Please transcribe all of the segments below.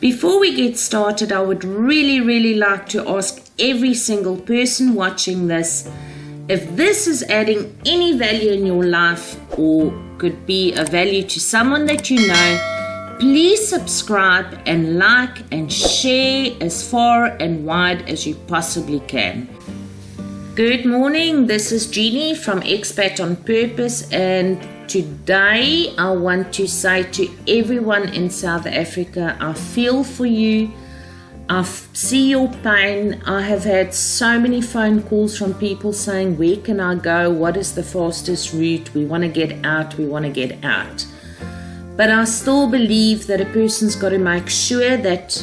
Before we get started, I would really like to ask every single person watching this, if this is adding any value in your life or could be a value to someone that you know, please subscribe and like and share as far and wide as you possibly can. Good morning, this is Jeannie from Expat on Purpose, and today I want to say to everyone in South Africa, I feel for you. I see your pain. I have had so many phone calls from people saying, where can I go? What is the fastest route? We want to get out. But I still believe that a person's got to make sure that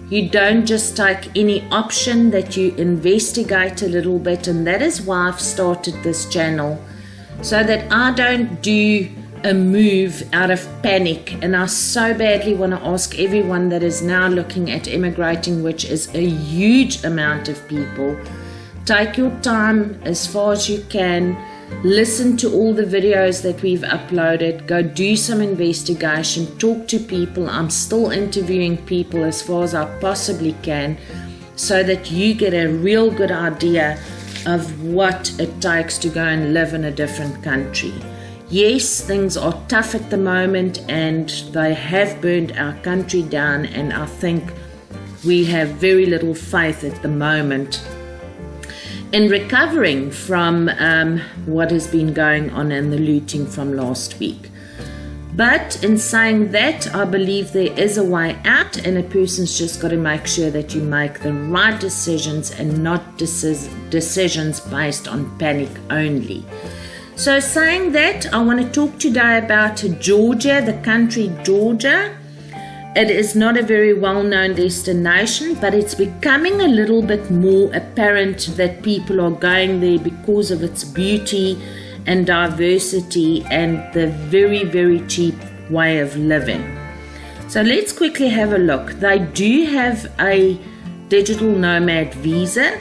you don't just take any option, that you investigate a little bit. And that is why I've started this channel, so that I don't do a move out of panic. And I so badly want to ask everyone that is now looking at immigrating, which is a huge amount of people, take your time as far as you can. Listen to all the videos that we've uploaded. Go do some investigation. Talk to people. I'm still interviewing people as far as I possibly can, so that you get a real good idea of what it takes to go and live in a different country. Yes, things are tough at the moment and they have burned our country down, and I think we have very little faith at the moment in recovering from what has been going on and the looting from last week. But in saying that, I believe there is a way out, and a person's just got to make sure that you make the right decisions and not decisions based on panic only. So saying that, I want to talk today about Georgia, the country Georgia. It is not a very well-known destination, but it's becoming a little bit more apparent that people are going there because of its beauty and diversity and the very cheap way of living. So let's quickly have a look. They do have a digital nomad visa.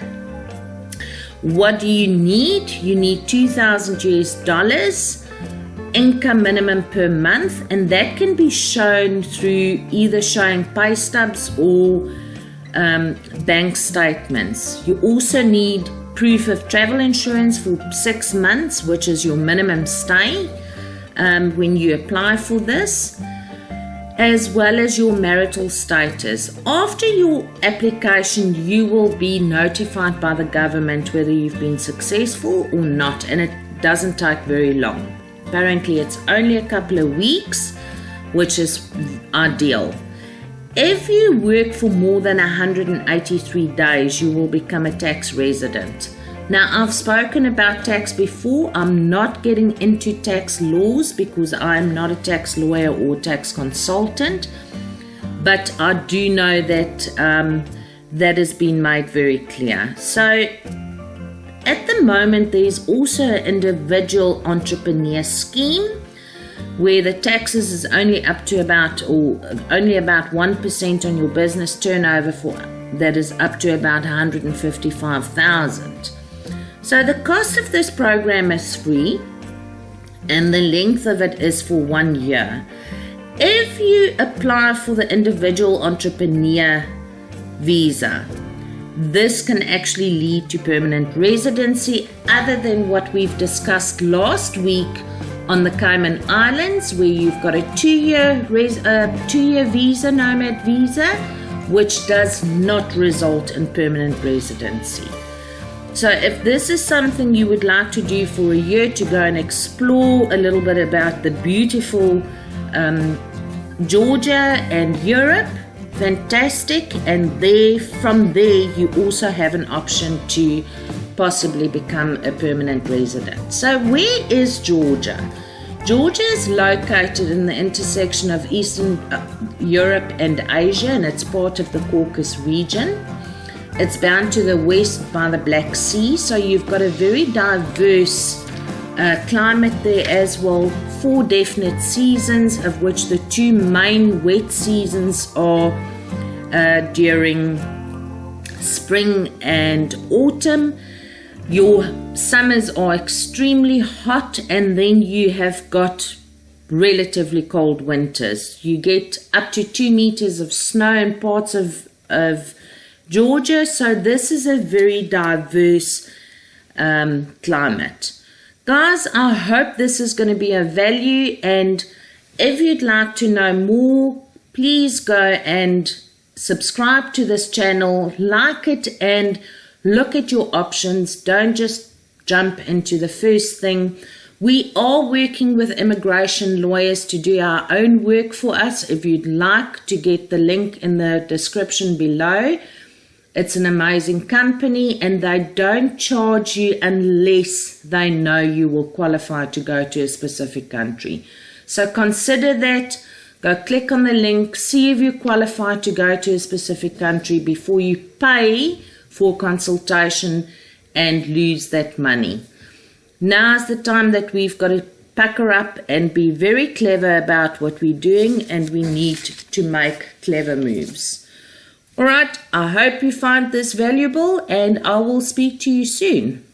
What do you need? You need $2,000 income minimum per month, and that can be shown through either showing pay stubs or bank statements. You also need proof of travel insurance for 6 months, which is your minimum stay when you apply for this, as well as your marital status. After your application, you will be notified by the government whether you've been successful or not, and it doesn't take very long. Apparently it's only a couple of weeks, which is ideal. If you work for more than 183 days, you will become a tax resident. Now, I've spoken about tax before. I'm not getting into tax laws because I'm not a tax lawyer or tax consultant, but I do know that that has been made very clear. So at the moment, there's also an individual entrepreneur scheme where the taxes is only up to about 1% on your business turnover, that is up to about $155,000. So the cost of this program is free, and the length of it is for 1 year. If you apply for the individual entrepreneur visa, this can actually lead to permanent residency, other than what we've discussed last week on the Cayman Islands, where you've got a 2-year visa, nomad visa, which does not result in permanent residency. So if this is something you would like to do for a year, to go and explore a little bit about the beautiful Georgia and Europe, fantastic. And from there you also have an option to possibly become a permanent resident. So where is Georgia? Georgia is located in the intersection of Eastern Europe and Asia, and it's part of the Caucasus region. It's bound to the west by the Black Sea, so you've got a very diverse climate there as well. 4 definite seasons, of which the 2 main wet seasons are during spring and autumn. Your summers are extremely hot, and then you have got relatively cold winters. You get up to 2 meters of snow in parts of Georgia, so this is a very diverse climate. Guys, I hope this is going to be of value, and if you'd like to know more, please go and subscribe to this channel, like it, and look at your options. Don't just jump into the first thing. We are working with immigration lawyers to do our own work for us. If you'd like to get the link in the description below, it's an amazing company, and they don't charge you unless they know you will qualify to go to a specific country. So consider that. Go click on the link, see if you qualify to go to a specific country before you pay for consultation and lose that money. Now's the time that we've got to pack her up and be very clever about what we're doing, and we need to make clever moves. All right, I hope you find this valuable, and I will speak to you soon.